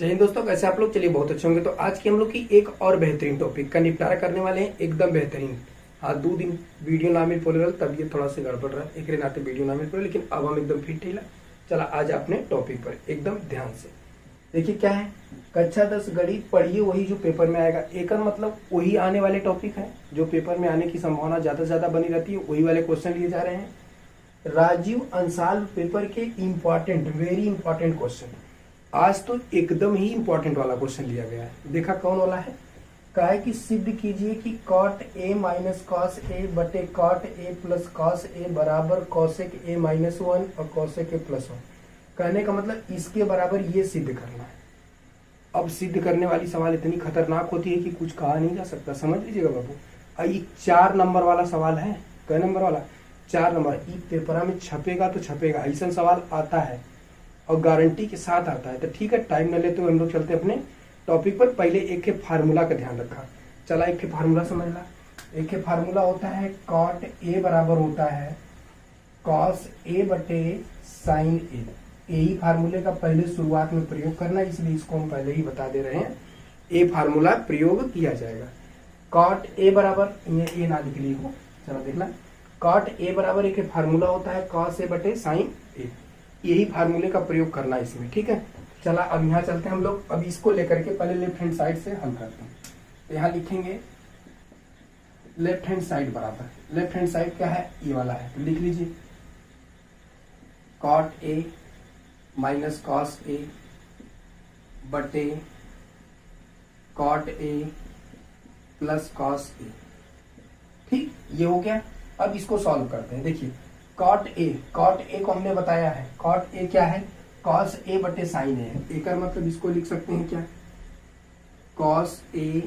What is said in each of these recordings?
जय हिंद दोस्तों, कैसे आप लोग? चलिए बहुत अच्छे होंगे। तो आज की हम लोग की एक और बेहतरीन टॉपिक का निपटारा करने वाले हैं, एकदम बेहतरीन। हाँ, 2 दिन वीडियो ना मिल पड़े, तबीयत थोड़ा सा गड़बड़ रहा, एक नाते वीडियो ना मिल पड़े, लेकिन अब हम एकदम फिट हिला। चला आज अपने टॉपिक पर एकदम ध्यान से देखिए। क्या है? कक्षा 10 गणित पढ़िए, वही जो पेपर में आएगा। एक मतलब वही आने वाले टॉपिक है जो पेपर में आने की संभावना ज्यादा से ज्यादा बनी रहती है, वही वाले क्वेश्चन लिए जा रहे हैं। राजीव अंसाल पेपर के इंपॉर्टेंट, वेरी इंपॉर्टेंट क्वेश्चन। आज तो एकदम ही इंपॉर्टेंट वाला क्वेश्चन लिया गया है। देखा कौन वाला है? कहा है कि सिद्ध कीजिए कि cot a minus cos A बटे cot a plus cos A बराबर cosec a माइनस 1 और cosec a प्लस 1। कहने का मतलब इसके बराबर ये सिद्ध करना है। अब सिद्ध करने वाली सवाल इतनी खतरनाक होती है कि कुछ कहा नहीं जा सकता। समझ लीजिएगा बाबू, ये 4 नंबर वाला सवाल है। कै नंबर वाला? 4 नंबर। ये पेपर में छपेगा तो छपेगा, ऐसा सवाल आता है और गारंटी के साथ आता है। तो ठीक है, टाइम न लेते हुए हम लोग चलते अपने टॉपिक पर। पहले एक के फार्मूला का ध्यान रखा। चला एक के फार्मूला समझ ला। एक के फार्मूला होता है cot a बराबर होता है cos a बटे sin a। यही फार्मूले का पहले शुरुआत में प्रयोग करना, इसलिए इसको हम पहले ही बता दे रहे हैं। ए फार्मूला प्रयोग किया जाएगा। cot a बराबर, ये ए ना लिख ली हो, चलो देखना। cot a बराबर एक फार्मूला होता है cos a बटे sin a। यही फार्मूले का प्रयोग करना है इसमें, ठीक है। चला अब यहाँ चलते हैं हम लोग। अब इसको लेकर के पहले लेफ्ट हैंड साइड से हल करते हैं। तो यहाँ लिखेंगे लेफ्ट हैंड साइड बराबर, लेफ्ट हैंड साइड क्या है? ये वाला है, तो लिख लीजिए cot a minus cos a बटे cot a plus cos a। ठीक, ये हो गया। अब इसको सॉल्व करते हैं। देखिए cot a को हमने बताया है। cot a क्या है? cos a बटे sin a है। एक मतलब इसको लिख सकते हैं क्या? cos a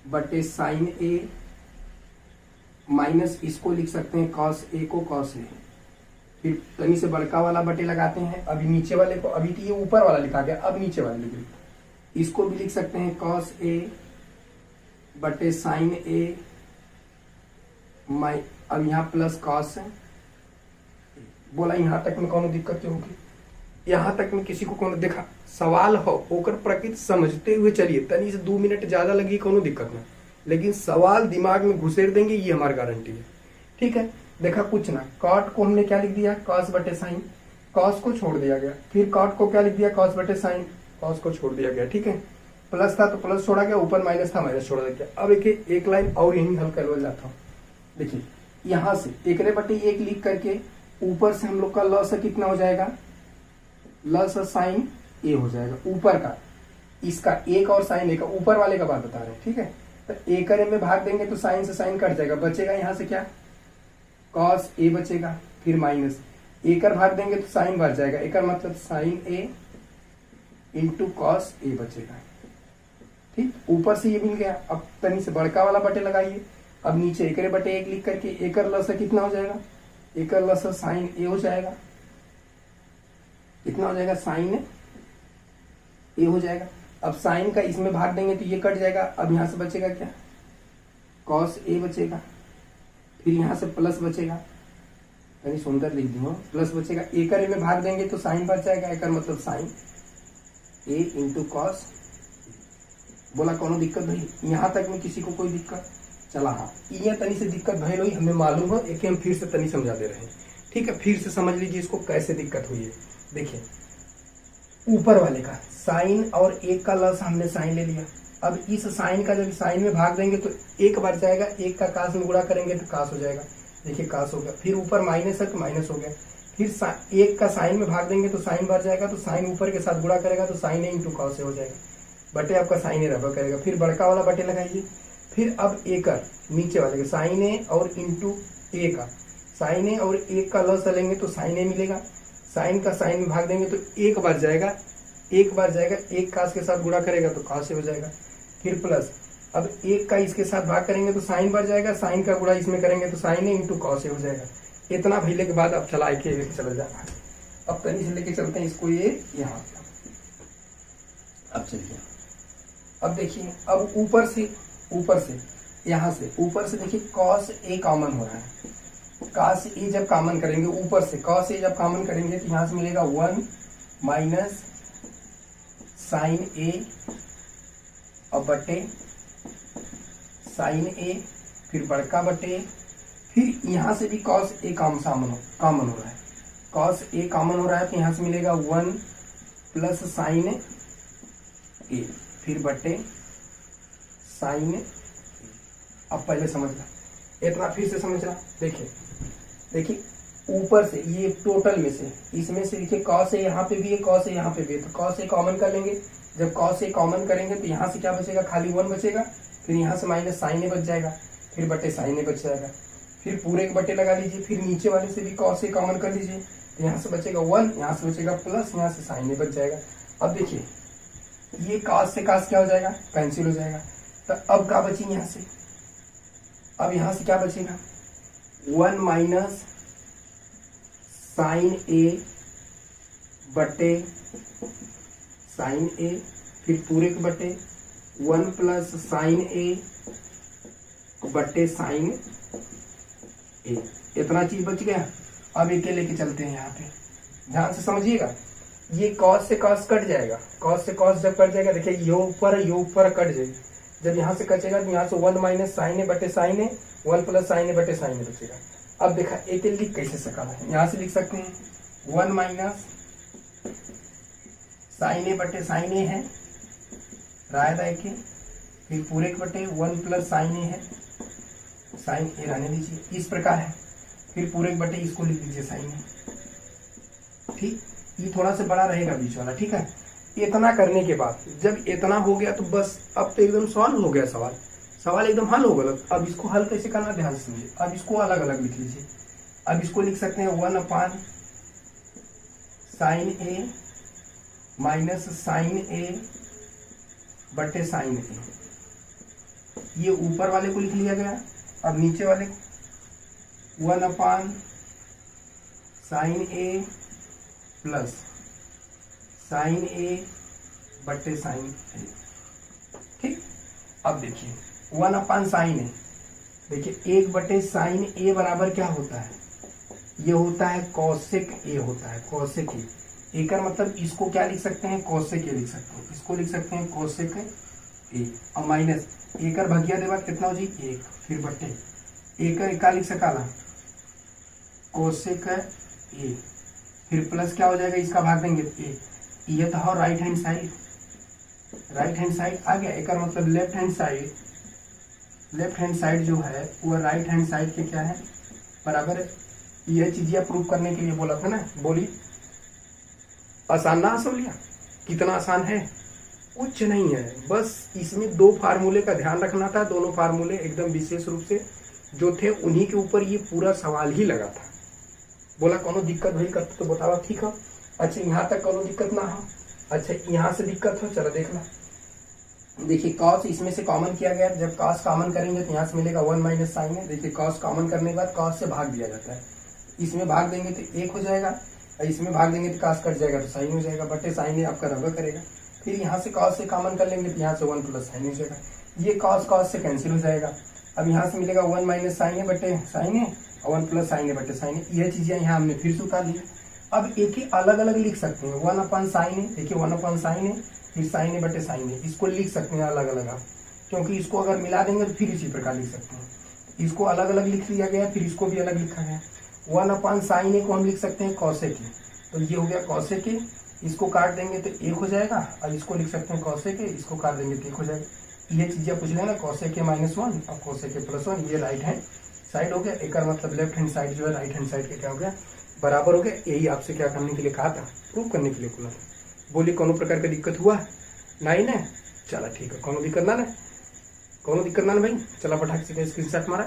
बटे sin a माइनस इसको लिख सकते हैं cos a को cos a। फिर तनी से बड़का वाला बटे लगाते हैं। अभी नीचे वाले को, अभी तो ये ऊपर वाला लिखा गया, अब नीचे वाले लिख लीजिए। इसको भी लिख सकते हैं cos a बटे sin a अब यहाँ प्लस cos है। बोला यहाँ तक में कौन दिक्कत होगी? यहाँ तक में किसी को कौन देखा? सवाल हो होकर प्रकृति समझते हुए चलिए, तनी से 2 मिनट ज्यादा लगी, कोनो दिक्कत ना, लेकिन सवाल दिमाग में घुसेर देंगे, ये हमारी गारंटी है। ठीक है, देखा कुछ ना। cot को हमने क्या लिख दिया? cos बटे sin। cos को छोड़ दिया गया। फिर cot को क्या लिख दिया? cos बटे sin। cos को छोड़ दिया गया, ठीक है। प्लस था तो प्लस छोड़ा गया, ऊपर माइनस था माइनस छोड़ा गया। अब एक लाइन और यही हल कर जाता हूँ। देखिए यहाँ से एक बटे 1 लिख करके ऊपर से हम लोग का लॉस कितना हो जाएगा? लॉस साइन ए हो जाएगा ऊपर का। इसका एक और साइन ए का, ऊपर वाले का बात बता रहे हैं, ठीक है। तो ए करे में भाग देंगे तो साइन से साइन कट जाएगा, बचेगा यहाँ से क्या? cos ए बचेगा। फिर माइनस ए कर भाग देंगे तो साइन बढ़ जाएगा, एक मतलब साइन ए इंटू cos ए बचेगा। ठीक, ऊपर से ये मिल गया। अब तनी से बड़का वाला बटे लगाइए। अब नीचे एक बटे 1 लिख करके एकर लस कितना हो जाएगा? एकर लस साइन ए हो जाएगा। कितना हो जाएगा? साइन ए हो जाएगा। अब साइन का इसमें भाग देंगे तो ये कट जाएगा। अब यहां से बचेगा क्या? cos ए बचेगा। फिर यहां से प्लस बचेगा, यानी सुंदर लिख दूंगा, प्लस बचेगा। एकर में भाग देंगे तो साइन बच जाएगा, एकर मतलब साइन ए इंटू cos। बोला कौन दिक्कत भाई? यहां तक में किसी को कोई दिक्कत? चला हाँ, ये तनी से दिक्कत भय हुई, हमें मालूम हो, एक हम फिर से तनी समझा दे रहे हैं। ठीक है, फिर से समझ लीजिए इसको कैसे दिक्कत हुई है। देखिए ऊपर वाले का साइन और 1 का लॉस हमने साइन ले लिया। अब इस साइन का जब साइन में भाग देंगे तो 1 बढ़ जाएगा, 1 का कास में गुणा करेंगे तो कास हो जाएगा। देखिए कास हो गया। फिर ऊपर माइनस है तो माइनस हो गया। फिर 1 का साइन में भाग देंगे तो साइन बढ़ जाएगा, तो साइन ऊपर के साथ गुणा करेगा तो साइन ए इंटू कॉस हो जाएगा। बटे आपका साइन ए रबा करेगा। फिर बड़का वाला बटे लगाइए। फिर अब एकर नीचे वाले का साइन ए और इंटू ए का, साइन ए और 1 का लॉस लेंगे तो साइन ए मिलेगा। साइन का साइन में भाग देंगे तो 1 बढ़ जाएगा, 1 बढ़ जाएगा, 1 कास के साथ गुणा करेगा तो कास से हो जाएगा। फिर प्लस, अब 1 का इसके साथ भाग करेंगे तो साइन बढ़ जाएगा, साइन का गुणा इसमें करेंगे तो साइन ए इंटू कॉस हो जाएगा। इतना भइले के बाद अब चला के लेके चला जाना। अब तनी से लेके चलते हैं इसको, ये यहाँ अब चलिए। अब देखिए, अब ऊपर से यहाँ से ऊपर से देखिए cos ए कॉमन हो रहा है। cos ए जब कॉमन करेंगे ऊपर से, cos ए जब कॉमन करेंगे तो यहाँ से मिलेगा 1 माइनस साइन ए और बटे साइन ए, फिर बड़का बटे, फिर यहां से भी कॉस ए कॉमन हो रहा है, कॉस ए कॉमन हो रहा है तो यहां से मिलेगा 1 प्लस साइन ए, फिर बटे साइन ए। अब पहले समझना, इतना फिर से समझना। देखिए ऊपर से ये टोटल में से, इसमें से देखिए कॉस ए यहाँ पे भी है, कॉस ए यहाँ पे भी है, तो कॉस ए कॉमन कर लेंगे। जब कॉस ए कॉमन करेंगे तो यहाँ से क्या बचेगा, खाली 1 बचेगा, फिर यहाँ से माइनस साइन ए बच जाएगा, फिर बटे साइन ए बच जाएगा, फिर पूरे के बटे लगा लीजिए, फिर नीचे वाले से भी कॉस ए कॉमन कर लीजिए, तो यहाँ से बचेगा 1, यहाँ से बचेगा प्लस, यहाँ से साइन ए बच जाएगा। अब देखिए ये कॉस से कॉस क्या हो जाएगा, कैंसिल हो जाएगा। तो अब क्या बची यहाँ से, अब यहाँ से क्या बचेगा, 1 माइनस साइन ए बटे साइन ए, फिर पूरे के बटे 1 प्लस साइन ए बटे साइन ए, इतना चीज बच गया। अब एक लेके चलते हैं यहाँ पे, ध्यान से समझिएगा। ये कॉस से कॉस कट जाएगा, कॉस से कॉस जब कट जाएगा, देखिए ये ऊपर कट जाएगा। जब यहाँ से कटेगा तो यहाँ से 1 माइनस साइन ए बटे साइन ए, 1 प्लस साइन ए बटे साइन ए बचेगा। अब देखा एक लिख कैसे सका है, यहाँ से लिख सकते हैं 1 माइनस साइन ए बटे साइन ए है, रायदा एक, फिर पूरे के बटे 1 प्लस साइन ए है, साइन ए रहने दीजिए, इस प्रकार है, फिर पूरे के बटे इसको लिख दीजिए साइन ए। ठीक, ये थोड़ा सा बड़ा रहेगा बीच वाला, ठीक है। इतना करने के बाद जब इतना हो गया तो बस अब तो एकदम सॉल्व हो गया सवाल एकदम हल हो गया। अब इसको हल कैसे करना ध्यान से समझिए। अब इसको अलग अलग लिख लीजिए। अब इसको लिख सकते हैं 1 अपान साइन ए माइनस साइन ए बटे साइन ए, ये ऊपर वाले को लिख लिया गया। अब नीचे वाले को 1 अपान साइन ए प्लस साइन ए बटे साइन ए। ठीक, अब देखिए 1 अपान साइन ए, देखिए 1 बटे साइन ए बराबर क्या होता है, ये होता है कॉसेक ए होता है, कॉसेक ए। ए का मतलब इसको क्या लिख सकते हैं, कॉसेक ए लिख सकते हैं, इसको लिख सकते हैं कॉसेक ए। और माइनस ए कर भगिया दे बाद कितना हो जी 1, फिर बटे ए का क्या लिख सका ना कॉसेक ए, फिर प्लस क्या हो जाएगा, इसका भाग देंगे ए, ये तो right hand side, right hand side आ गया। एक मतलब left hand side, left hand side जो है वो राइट हैंड साइड के क्या है बराबर है। यह चीजें प्रूव करने के लिए बोला था ना, बोली आसान ना समझ लिया, कितना आसान है, कुछ नहीं है। बस इसमें 2 फार्मूले का ध्यान रखना था, दोनों फार्मूले एकदम विशेष रूप से जो थे उन्हीं के ऊपर ये पूरा सवाल ही लगा था। बोला कोनो दिक्कत भाई करते तो बतावा, ठीक है। अच्छा यहाँ तक कोनो दिक्कत ना हो, अच्छा यहाँ से दिक्कत हो, चलो देखना। देखिए कॉस इसमें से कॉमन किया गया, जब कॉस कॉमन करेंगे तो यहाँ से मिलेगा 1 माइनस साइन है। देखिए कॉस कॉमन करने के बाद कॉस से भाग दिया जाता है, इसमें भाग देंगे तो 1 हो जाएगा, और इसमें भाग देंगे तो कॉस कट जाएगा तो साइन हो जाएगा, बटे साइन है आपका रबर करेगा। फिर यहाँ से कॉस से कॉमन कर लेंगे तो यहाँ से 1 प्लस साइन हो जाएगा, ये कॉस कॉस से कैंसिल हो जाएगा। अब यहाँ से मिलेगा 1 माइनस साइन है बटे साइन है और 1 प्लस साइन है बटे साइन है। यह चीजें यहाँ हमने फिर से उतार लिया। अब एक ही अलग अलग लिख सकते हैं, 1 अपान साइन है, देखिए 1 अपान साइन है, फिर साइन है बटे साइन है, इसको लिख सकते हैं अलग अलग आप, क्योंकि इसको अगर मिला देंगे तो फिर इसी प्रकार लिख सकते हैं। इसको अलग अलग लिख लिया गया, फिर इसको भी अलग लिखा गया। 1 अपान साइन ए को हम लिख सकते हैं कॉसेक ए, तो ये हो गया कॉसेक ए, इसको काट देंगे तो 1 हो जाएगा, और इसको लिख सकते हैं कॉसेक ए, इसको काट देंगे तो 1 हो जाएगा। ये चीजें पूछ लेना, कॉसेक ए -1 और कॉसेक ए +1, ये राइट हैंड साइड हो गया। एक मतलब लेफ्ट हैंड साइड जो है राइट हैंड साइड के क्या हो गया बराबर हो गया। यही आपसे क्या करने के लिए कहा था, प्रूव करने के लिए बोला था। बोली कोनो प्रकार का दिक्कत हुआ नहीं ना, चला ठीक है, कोनो दिक्कत ना भाई, चला पटाख से स्क्रीनशॉट मारा।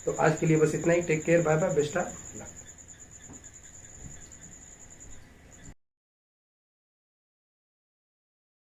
तो आज के लिए बस इतना ही, take care, bye bye, best of luck.